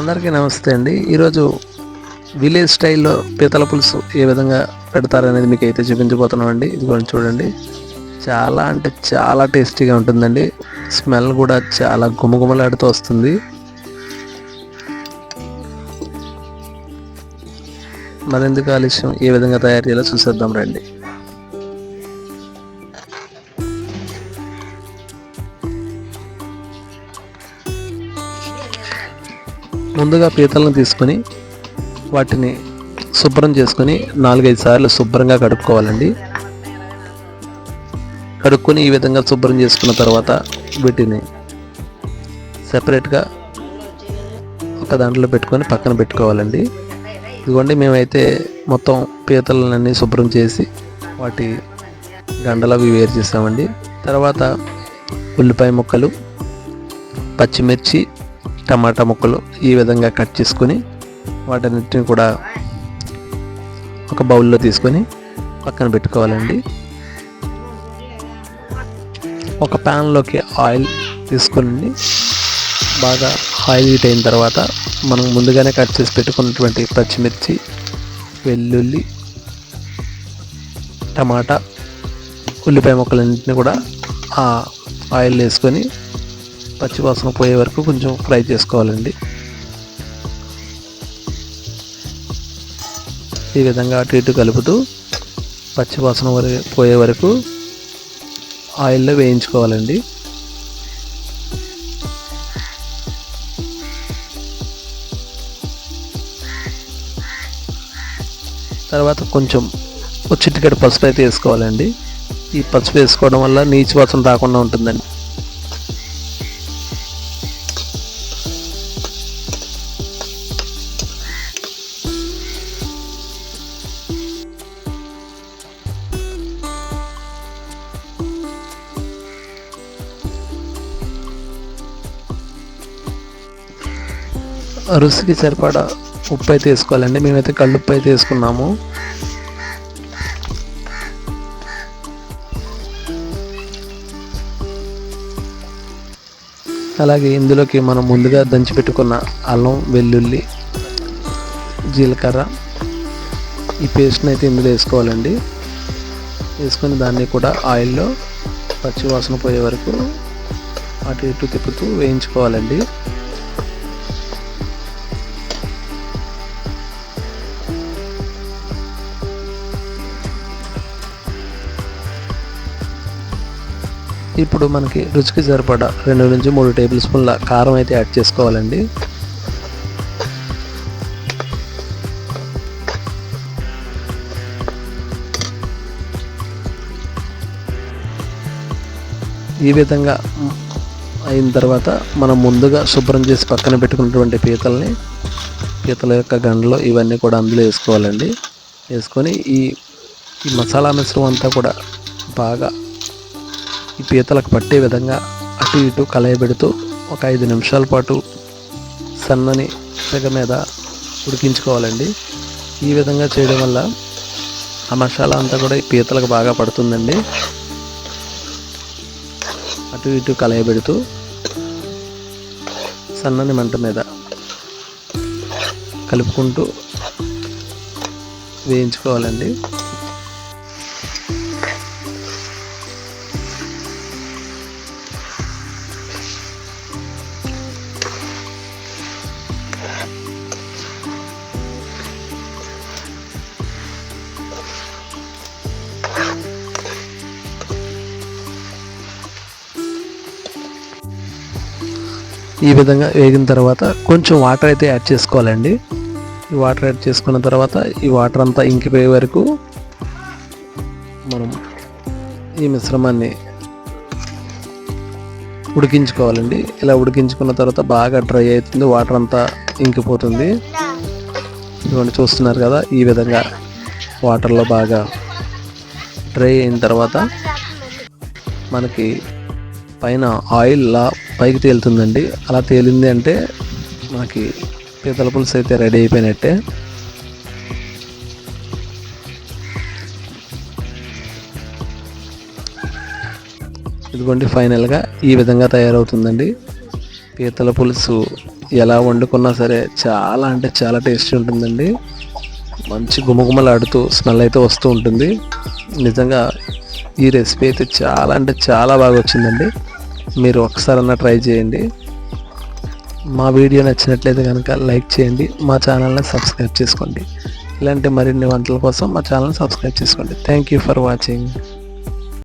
అందరికీ నమస్తే అండి. ఈరోజు విలేజ్ స్టైల్లో పీతల పులుసు ఏ విధంగా పెడతారనేది మీకు అయితే చూపించబోతున్నామండి. ఇదిగోండి చూడండి, చాలా అంటే చాలా టేస్టీగా ఉంటుందండి. స్మెల్ కూడా చాలా గుమగుమలాడుతూ వస్తుంది. మరెందుకు ఆలస్యం, ఏ విధంగా తయారు చేయాలో చూసేద్దాం రండి. ముందుగా పీతలను తీసుకొని వాటిని శుభ్రం చేసుకొని 4-5 సార్లు శుభ్రంగా కడుక్కోవాలండి. కడుక్కొని ఈ విధంగా శుభ్రం చేసుకున్న తర్వాత వీటిని సెపరేట్గా ఒక దాంట్లో పెట్టుకొని పక్కన పెట్టుకోవాలండి. ఇదిగోండి, మేమైతే మొత్తం పీతలన్నీ శుభ్రం చేసి వాటి గండలు అవి వేరు చేసామండి. తర్వాత ఉల్లిపాయ ముక్కలు, పచ్చిమిర్చి, టమాటా ముక్కలు ఈ విధంగా కట్ చేసుకొని వాటన్నిటిని కూడా ఒక బౌల్లో తీసుకొని పక్కన పెట్టుకోవాలండి. ఒక ప్యాన్లోకి ఆయిల్ తీసుకొని బాగా ఆయిల్ హీట్ అయిన తర్వాత మనం ముందుగానే కట్ చేసి పెట్టుకున్నటువంటి పచ్చిమిర్చి, వెల్లుల్లి, టమాటా, ఉల్లిపాయ ముక్కలన్నింటినీ కూడా ఆ ఆయిల్ వేసుకొని పచ్చివాసన పోయే వరకు కొంచెం ఫ్రై చేసుకోవాలండి. ఈ విధంగా అటు ఇటు కలుపుతూ పచ్చివాసన పోయే వరకు ఆయిల్లో వేయించుకోవాలండి. తర్వాత కొంచెం చిటికెడు పసుపు అయితే వేసుకోవాలండి. ఈ పసుపు వేసుకోవడం వల్ల నీచు వాసన రాకుండా ఉంటుందండి. రుచికి సరిపడా ఉప్పు అయితే వేసుకోవాలండి. మేమైతే కళ్ళుప్పు అయితే వేసుకున్నాము. అలాగే ఇందులోకి మనం ముందుగా దంచి పెట్టుకున్న అల్లం, వెల్లుల్లి, జీలకర్ర ఈ పేస్ట్ని అయితే ఇందులో వేసుకోవాలండి. వేసుకొని దాన్ని కూడా ఆయిల్లో పచ్చివాసన పోయే వరకు అటు ఇటు తిప్పుతూ వేయించుకోవాలండి. ఇప్పుడు మనకి రుచికి సరిపడా 2 నుంచి 3 టేబుల్ స్పూన్ల కారం అయితే యాడ్ చేసుకోవాలండి. ఈ విధంగా అయిన తర్వాత మనం ముందుగా శుభ్రం చేసి పక్కన పెట్టుకున్నటువంటి పీతల యొక్క గండలు ఇవన్నీ కూడా అందులో వేసుకోవాలండి. వేసుకొని ఈ మసాలా మిశ్రమం అంతా కూడా బాగా ఈ పీతలకు పట్టే విధంగా అటు ఇటు కలయబెడుతూ ఒక 5 నిమిషాల పాటు సన్నని సెగ మీద ఉడికించుకోవాలండి. ఈ విధంగా చేయడం వల్ల ఆ మసాలా అంతా కూడా ఈ పీతలకు బాగా పడుతుందండి. అటు ఇటు కలయబెడుతూ సన్నని మంట మీద కలుపుకుంటూ వేయించుకోవాలండి. ఈ విధంగా వేగిన తర్వాత కొంచెం వాటర్ అయితే యాడ్ చేసుకోవాలండి. ఈ వాటర్ యాడ్ చేసుకున్న తర్వాత ఈ వాటర్ అంతా ఇంకిపోయే వరకు మనం ఈ మిశ్రమాన్ని ఉడికించుకోవాలండి. ఇలా ఉడికించుకున్న తర్వాత బాగా డ్రై అవుతుంది, వాటర్ అంతా ఇంకిపోతుంది. ఇవన్నీ చూస్తున్నారు కదా, ఈ విధంగా వాటర్లో బాగా డ్రై అయిన తర్వాత మనకి పైన ఆయిల్లా పైకి తేలుతుందండి. అలా తేలింది అంటే మనకి పీతల పులుసు అయితే రెడీ అయిపోయినట్టే. ఇదిగోండి, ఫైనల్గా ఈ విధంగా తయారవుతుందండి. పీతల పులుసు ఎలా వండుకున్నా సరే చాలా అంటే చాలా టేస్టీ ఉంటుందండి. మంచి గుమగుమలాడుతూ స్మెల్ అయితే వస్తూ ఉంటుంది. నిజంగా ఈ రెసిపీ అయితే చాలా అంటే చాలా బాగా వచ్చిందండి. మీరు ఒకసారన్నా ట్రై చేయండి. మా వీడియో నచ్చినట్లయితే కనుక లైక్ చేయండి, మా ఛానల్ని సబ్స్క్రైబ్ చేసుకోండి. ఇలాంటి మరిన్ని వంటల కోసం మా ఛానల్ని సబ్స్క్రైబ్ చేసుకోండి. Thank you for watching.